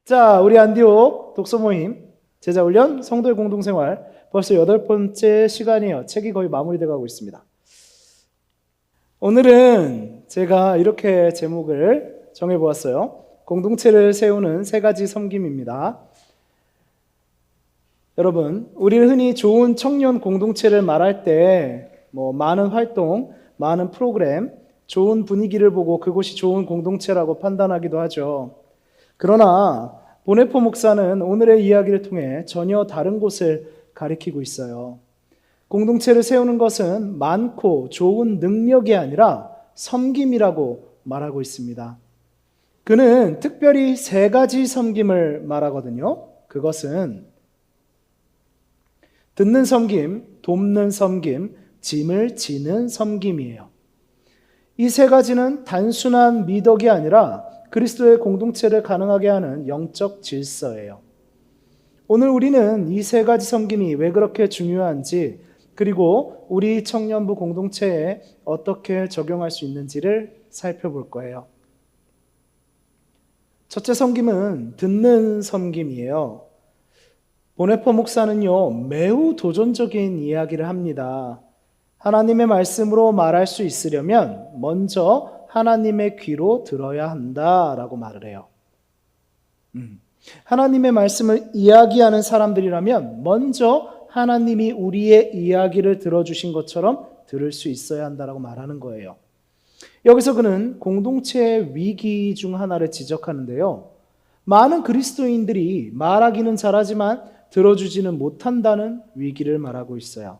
자, 우리 안디옥 독서 모임 제자훈련 성도의 공동생활 벌써 8번째 시간이에요. 책이 거의 마무리돼 가고 있습니다. 오늘은 제가 이렇게 제목을 정해보았어요. 공동체를 세우는 3가지 섬김입니다. 여러분, 우리는 흔히 좋은 청년 공동체를 말할 때 많은 활동, 많은 프로그램, 좋은 분위기를 보고 그곳이 좋은 공동체라고 판단하기도 하죠. 그러나 보네포 목사는 오늘의 이야기를 통해 전혀 다른 곳을 가리키고 있어요. 공동체를 세우는 것은 많고 좋은 능력이 아니라 섬김이라고 말하고 있습니다. 그는 특별히 3가지 섬김을 말하거든요. 그것은 듣는 섬김, 돕는 섬김, 짐을 지는 섬김이에요. 이 3가지는 단순한 미덕이 아니라 그리스도의 공동체를 가능하게 하는 영적 질서예요. 오늘 우리는 이 3가지 섬김이 왜 그렇게 중요한지, 그리고 우리 청년부 공동체에 어떻게 적용할 수 있는지를 살펴볼 거예요. 첫째 섬김은 듣는 섬김이에요. 보네포 목사는요, 매우 도전적인 이야기를 합니다. 하나님의 말씀으로 말할 수 있으려면 먼저 하나님의 귀로 들어야 한다라고 말을 해요. 하나님의 말씀을 이야기하는 사람들이라면 먼저 하나님이 우리의 이야기를 들어주신 것처럼 들을 수 있어야 한다라고 말하는 거예요. 여기서 그는 공동체의 위기 중 하나를 지적하는데요. 많은 그리스도인들이 말하기는 잘하지만 들어주지는 못한다는 위기를 말하고 있어요.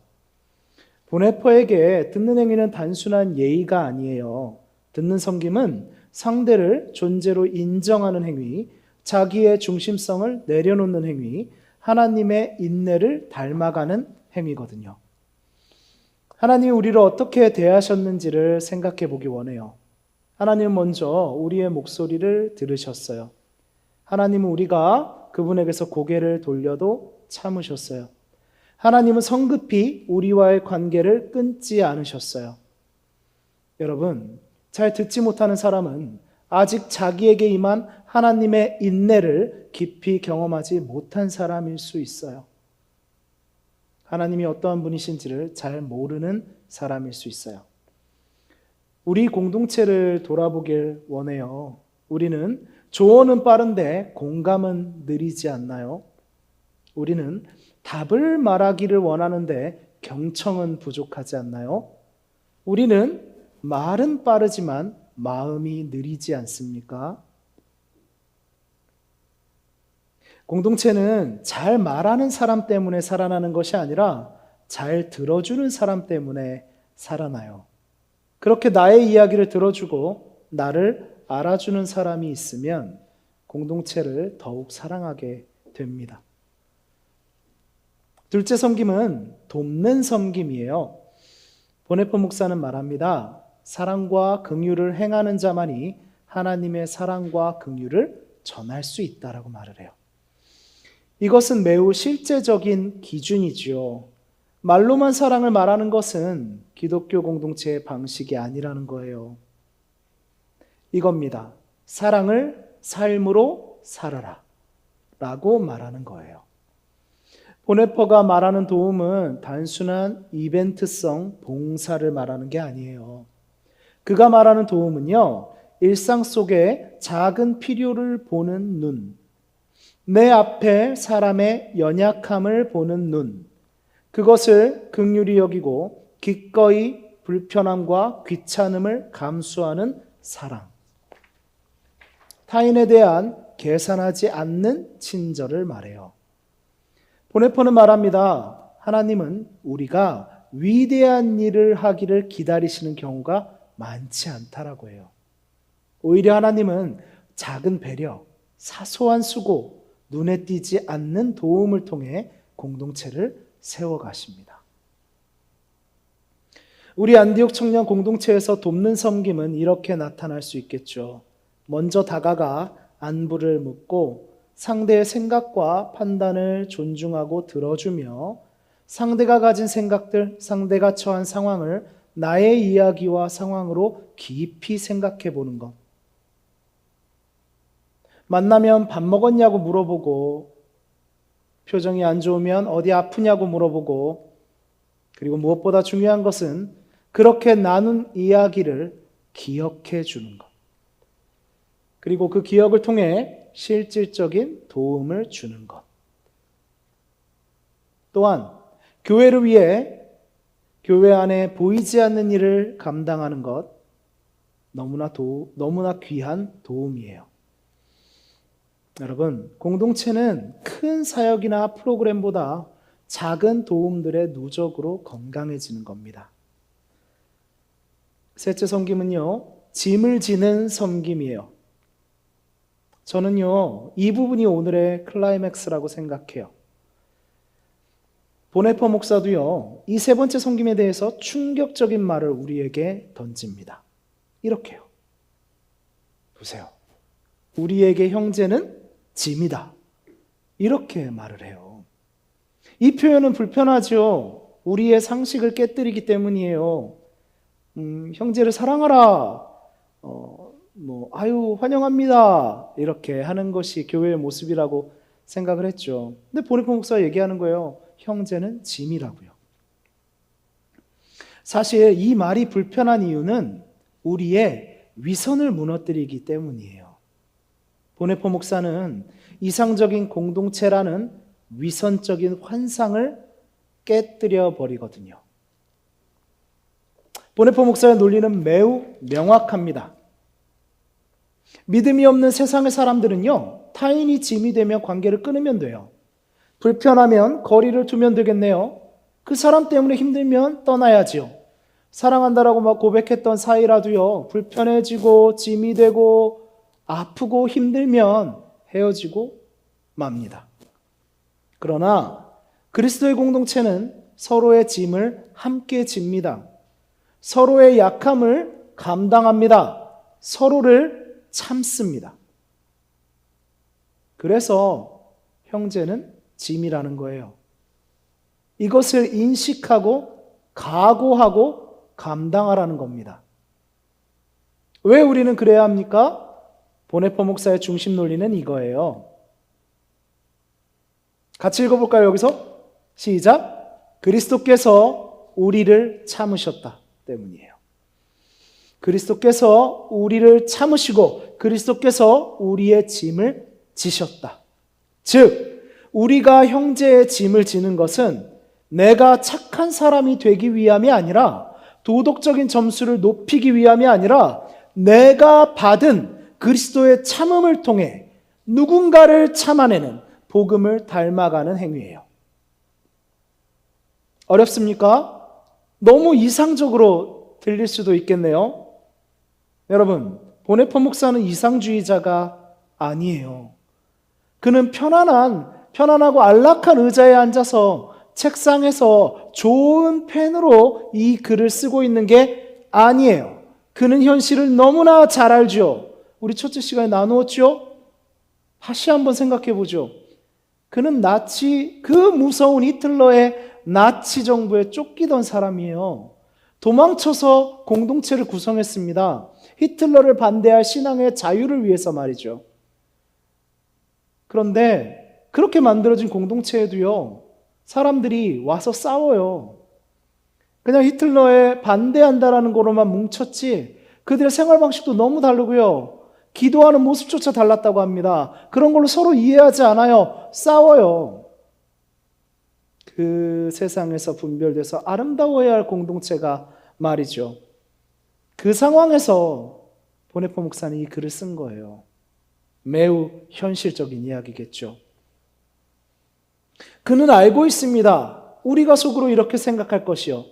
보네포에게 듣는 행위는 단순한 예의가 아니에요. 듣는 섬김은 상대를 존재로 인정하는 행위, 자기의 중심성을 내려놓는 행위, 하나님의 인내를 닮아가는 행위거든요. 하나님이 우리를 어떻게 대하셨는지를 생각해 보기 원해요. 하나님은 먼저 우리의 목소리를 들으셨어요. 하나님은 우리가 그분에게서 고개를 돌려도 참으셨어요. 하나님은 성급히 우리와의 관계를 끊지 않으셨어요. 여러분, 잘 듣지 못하는 사람은 아직 자기에게 임한 하나님의 인내를 깊이 경험하지 못한 사람일 수 있어요. 하나님이 어떠한 분이신지를 잘 모르는 사람일 수 있어요. 우리 공동체를 돌아보길 원해요. 우리는 조언은 빠른데 공감은 느리지 않나요? 우리는 답을 말하기를 원하는데 경청은 부족하지 않나요? 우리는 말은 빠르지만 마음이 느리지 않습니까? 공동체는 잘 말하는 사람 때문에 살아나는 것이 아니라 잘 들어주는 사람 때문에 살아나요. 그렇게 나의 이야기를 들어주고 나를 알아주는 사람이 있으면 공동체를 더욱 사랑하게 됩니다. 둘째 섬김은 돕는 섬김이에요. 보네포 목사는 말합니다. 사랑과 긍휼을 행하는 자만이 하나님의 사랑과 긍휼을 전할 수 있다라고 말을 해요. 이것은 매우 실제적인 기준이지요. 말로만 사랑을 말하는 것은 기독교 공동체의 방식이 아니라는 거예요. 이겁니다. 사랑을 삶으로 살아라 라고 말하는 거예요. 보네포가 말하는 도움은 단순한 이벤트성 봉사를 말하는 게 아니에요. 그가 말하는 도움은요, 일상 속에 작은 필요를 보는 눈, 내 앞에 사람의 연약함을 보는 눈, 그것을 긍휼히 여기고 기꺼이 불편함과 귀찮음을 감수하는 사랑, 타인에 대한 계산하지 않는 친절을 말해요. 보네포는 말합니다. 하나님은 우리가 위대한 일을 하기를 기다리시는 경우가 많지 않다라고 해요. 오히려 하나님은 작은 배려, 사소한 수고, 눈에 띄지 않는 도움을 통해 공동체를 세워가십니다. 우리 안디옥 청년 공동체에서 돕는 섬김은 이렇게 나타날 수 있겠죠. 먼저 다가가 안부를 묻고 상대의 생각과 판단을 존중하고 들어주며 상대가 가진 생각들, 상대가 처한 상황을 나의 이야기와 상황으로 깊이 생각해 보는 것. 만나면 밥 먹었냐고 물어보고, 표정이 안 좋으면 어디 아프냐고 물어보고, 그리고 무엇보다 중요한 것은 그렇게 나눈 이야기를 기억해 주는 것. 그리고 그 기억을 통해 실질적인 도움을 주는 것. 또한 교회를 위해 교회 안에 보이지 않는 일을 감당하는 것, 너무나 귀한 도움이에요. 여러분, 공동체는 큰 사역이나 프로그램보다 작은 도움들의 누적으로 건강해지는 겁니다. 셋째 섬김은요, 짐을 지는 섬김이에요. 저는요, 이 부분이 오늘의 클라이맥스라고 생각해요. 보네퍼 목사도요, 이 세 번째 섬김에 대해서 충격적인 말을 우리에게 던집니다. 이렇게요. 보세요. 우리에게 형제는 짐이다. 이렇게 말을 해요. 이 표현은 불편하죠. 우리의 상식을 깨뜨리기 때문이에요. 형제를 사랑하라. 환영합니다. 이렇게 하는 것이 교회의 모습이라고 생각을 했죠. 근데 보네퍼 목사가 얘기하는 거예요. 형제는 짐이라고요. 사실 이 말이 불편한 이유는 우리의 위선을 무너뜨리기 때문이에요. 보네퍼 목사는 이상적인 공동체라는 위선적인 환상을 깨뜨려 버리거든요. 보네퍼 목사의 논리는 매우 명확합니다. 믿음이 없는 세상의 사람들은요, 타인이 짐이 되면 관계를 끊으면 돼요. 불편하면 거리를 두면 되겠네요. 그 사람 때문에 힘들면 떠나야지요. 사랑한다라고 막 고백했던 사이라도요, 불편해지고 짐이 되고 아프고 힘들면 헤어지고 맙니다. 그러나 그리스도의 공동체는 서로의 짐을 함께 집니다. 서로의 약함을 감당합니다. 서로를 참습니다. 그래서 형제는 짐이라는 거예요. 이것을 인식하고 각오하고 감당하라는 겁니다. 왜 우리는 그래야 합니까? 보네퍼 목사의 중심 논리는 이거예요. 같이 읽어볼까요? 여기서 시작. 그리스도께서 우리를 참으셨다 때문이에요. 그리스도께서 우리를 참으시고 그리스도께서 우리의 짐을 지셨다. 즉 우리가 형제의 짐을 지는 것은 내가 착한 사람이 되기 위함이 아니라, 도덕적인 점수를 높이기 위함이 아니라, 내가 받은 그리스도의 참음을 통해 누군가를 참아내는 복음을 닮아가는 행위예요. 어렵습니까? 너무 이상적으로 들릴 수도 있겠네요. 여러분, 보네퍼 목사는 이상주의자가 아니에요. 그는 편안하고 안락한 의자에 앉아서 책상에서 좋은 펜으로 이 글을 쓰고 있는 게 아니에요. 그는 현실을 너무나 잘 알죠. 우리 첫째 시간에 나누었죠? 다시 한번 생각해 보죠. 그는 그 무서운 히틀러의 나치 정부에 쫓기던 사람이에요. 도망쳐서 공동체를 구성했습니다. 히틀러를 반대할 신앙의 자유를 위해서 말이죠. 그런데 그렇게 만들어진 공동체에도요, 사람들이 와서 싸워요. 그냥 히틀러에 반대한다라는 거로만 뭉쳤지 그들의 생활 방식도 너무 다르고요. 기도하는 모습조차 달랐다고 합니다. 그런 걸로 서로 이해하지 않아요. 싸워요. 그 세상에서 분별돼서 아름다워야 할 공동체가 말이죠. 그 상황에서 보네퍼 목사는 이 글을 쓴 거예요. 매우 현실적인 이야기겠죠. 그는 알고 있습니다. 우리가 속으로 이렇게 생각할 것이요.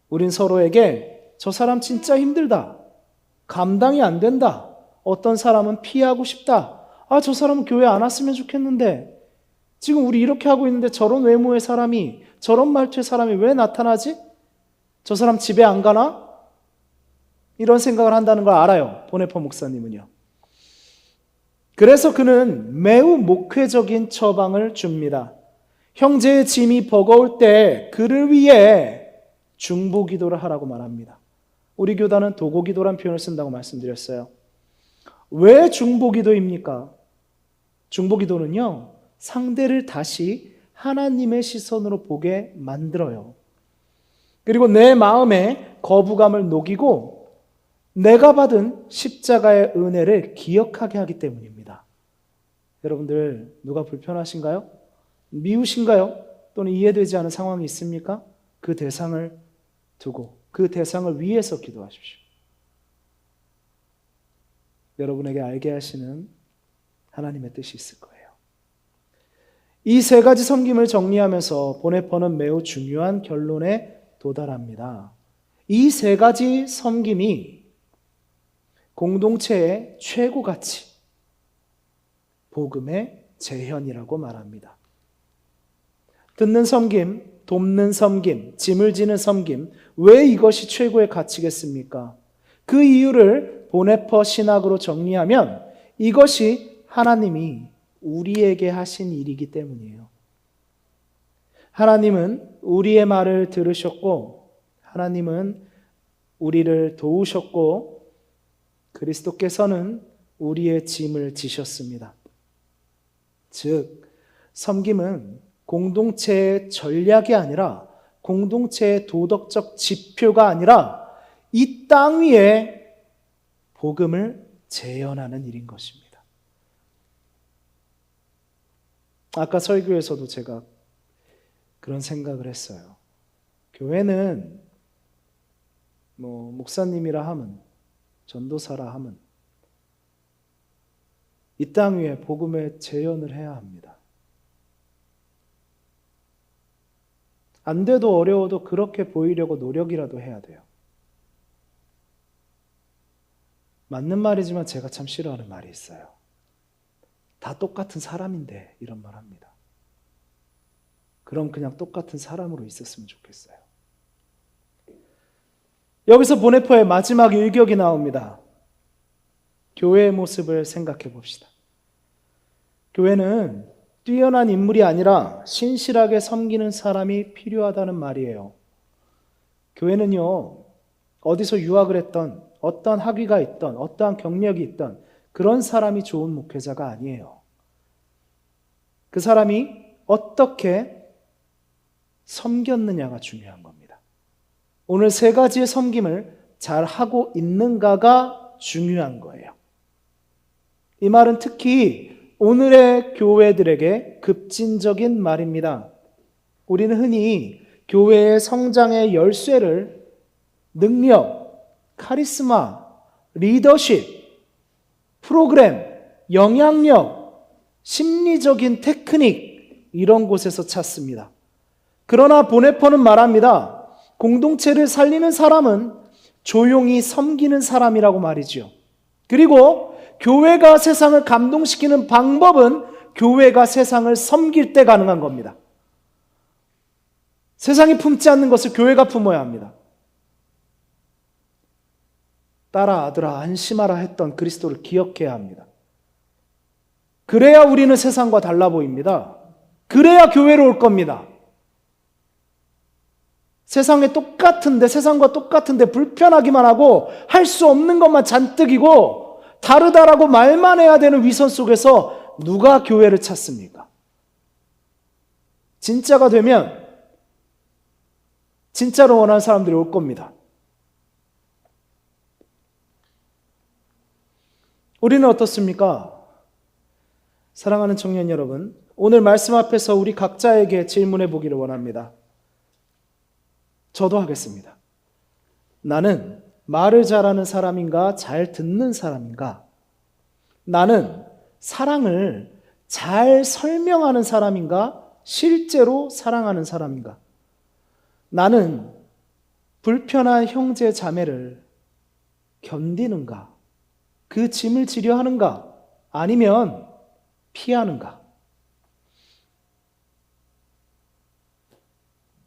우린 서로에게 저 사람 진짜 힘들다. 감당이 안 된다. 어떤 사람은 피하고 싶다. 저 사람은 교회 안 왔으면 좋겠는데 지금 우리 이렇게 하고 있는데 저런 외모의 사람이, 저런 말투의 사람이 왜 나타나지? 저 사람 집에 안 가나? 이런 생각을 한다는 걸 알아요. 보네퍼 목사님은요. 그래서 그는 매우 목회적인 처방을 줍니다. 형제의 짐이 버거울 때 그를 위해 중보기도를 하라고 말합니다. 우리 교단은 도고기도란 표현을 쓴다고 말씀드렸어요. 왜 중보기도입니까? 중보기도는요, 상대를 다시 하나님의 시선으로 보게 만들어요. 그리고 내 마음에 거부감을 녹이고 내가 받은 십자가의 은혜를 기억하게 하기 때문입니다. 여러분들, 누가 불편하신가요? 미우신가요? 또는 이해되지 않은 상황이 있습니까? 그 대상을 두고 그 대상을 위해서 기도하십시오. 여러분에게 알게 하시는 하나님의 뜻이 있을 거예요. 이 세 가지 섬김을 정리하면서 보네퍼는 매우 중요한 결론에 도달합니다. 이 세 가지 섬김이 공동체의 최고 가치, 복음의 재현이라고 말합니다. 듣는 섬김, 돕는 섬김, 짐을 지는 섬김, 왜 이것이 최고의 가치겠습니까? 그 이유를 보네퍼 신학으로 정리하면 이것이 하나님이 우리에게 하신 일이기 때문이에요. 하나님은 우리의 말을 들으셨고, 하나님은 우리를 도우셨고, 그리스도께서는 우리의 짐을 지셨습니다. 즉, 섬김은 공동체의 전략이 아니라, 공동체의 도덕적 지표가 아니라 이 땅 위에 복음을 재현하는 일인 것입니다. 아까 설교에서도 제가 그런 생각을 했어요. 교회는 목사님이라 하면, 전도사라 하면 이 땅 위에 복음의 재현을 해야 합니다. 안 돼도 어려워도 그렇게 보이려고 노력이라도 해야 돼요. 맞는 말이지만 제가 참 싫어하는 말이 있어요. 다 똑같은 사람인데 이런 말 합니다. 그럼 그냥 똑같은 사람으로 있었으면 좋겠어요. 여기서 보네퍼의 마지막 일격이 나옵니다. 교회의 모습을 생각해 봅시다. 교회는 뛰어난 인물이 아니라 신실하게 섬기는 사람이 필요하다는 말이에요. 교회는요, 어디서 유학을 했던, 어떠한 학위가 있던, 어떠한 경력이 있던 그런 사람이 좋은 목회자가 아니에요. 그 사람이 어떻게 섬겼느냐가 중요한 겁니다. 오늘 세 가지의 섬김을 잘 하고 있는가가 중요한 거예요. 이 말은 특히 오늘의 교회들에게 급진적인 말입니다. 우리는 흔히 교회의 성장의 열쇠를 능력, 카리스마, 리더십, 프로그램, 영향력, 심리적인 테크닉 이런 곳에서 찾습니다. 그러나 보네퍼는 말합니다. 공동체를 살리는 사람은 조용히 섬기는 사람이라고 말이죠. 그리고 교회가 세상을 감동시키는 방법은 교회가 세상을 섬길 때 가능한 겁니다. 세상이 품지 않는 것을 교회가 품어야 합니다. 딸아 아들아 안심하라 했던 그리스도를 기억해야 합니다. 그래야 우리는 세상과 달라 보입니다. 그래야 교회로 올 겁니다. 세상에 똑같은데, 세상과 똑같은데 불편하기만 하고 할 수 없는 것만 잔뜩이고 다르다라고 말만 해야 되는 위선 속에서 누가 교회를 찾습니까? 진짜가 되면 진짜로 원하는 사람들이 올 겁니다. 우리는 어떻습니까? 사랑하는 청년 여러분, 오늘 말씀 앞에서 우리 각자에게 질문해 보기를 원합니다. 저도 하겠습니다. 나는 말을 잘하는 사람인가, 잘 듣는 사람인가? 나는 사랑을 잘 설명하는 사람인가, 실제로 사랑하는 사람인가? 나는 불편한 형제 자매를 견디는가? 그 짐을 지려 하는가? 아니면 피하는가?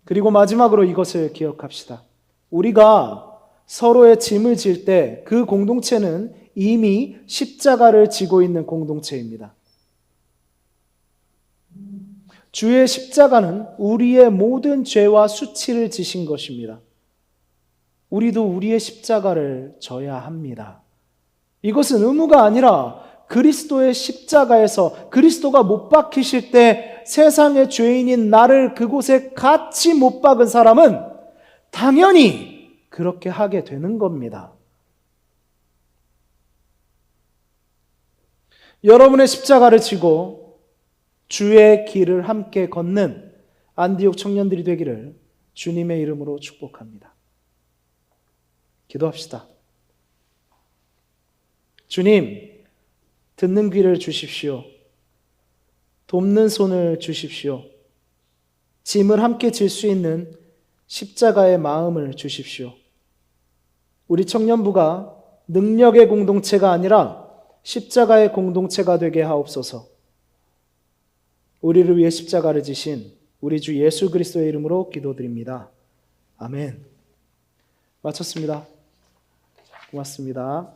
그리고 마지막으로 이것을 기억합시다. 우리가 서로의 짐을 질 때 그 공동체는 이미 십자가를 지고 있는 공동체입니다. 주의 십자가는 우리의 모든 죄와 수치를 지신 것입니다. 우리도 우리의 십자가를 져야 합니다. 이것은 의무가 아니라 그리스도의 십자가에서 그리스도가 못 박히실 때 세상의 죄인인 나를 그곳에 같이 못 박은 사람은 당연히 그렇게 하게 되는 겁니다. 여러분의 십자가를 지고 주의 길을 함께 걷는 안디옥 청년들이 되기를 주님의 이름으로 축복합니다. 기도합시다. 주님, 듣는 귀를 주십시오. 돕는 손을 주십시오. 짐을 함께 질 수 있는 십자가의 마음을 주십시오. 우리 청년부가 능력의 공동체가 아니라 십자가의 공동체가 되게 하옵소서. 우리를 위해 십자가를 지신 우리 주 예수 그리스도의 이름으로 기도드립니다. 아멘. 마쳤습니다. 고맙습니다.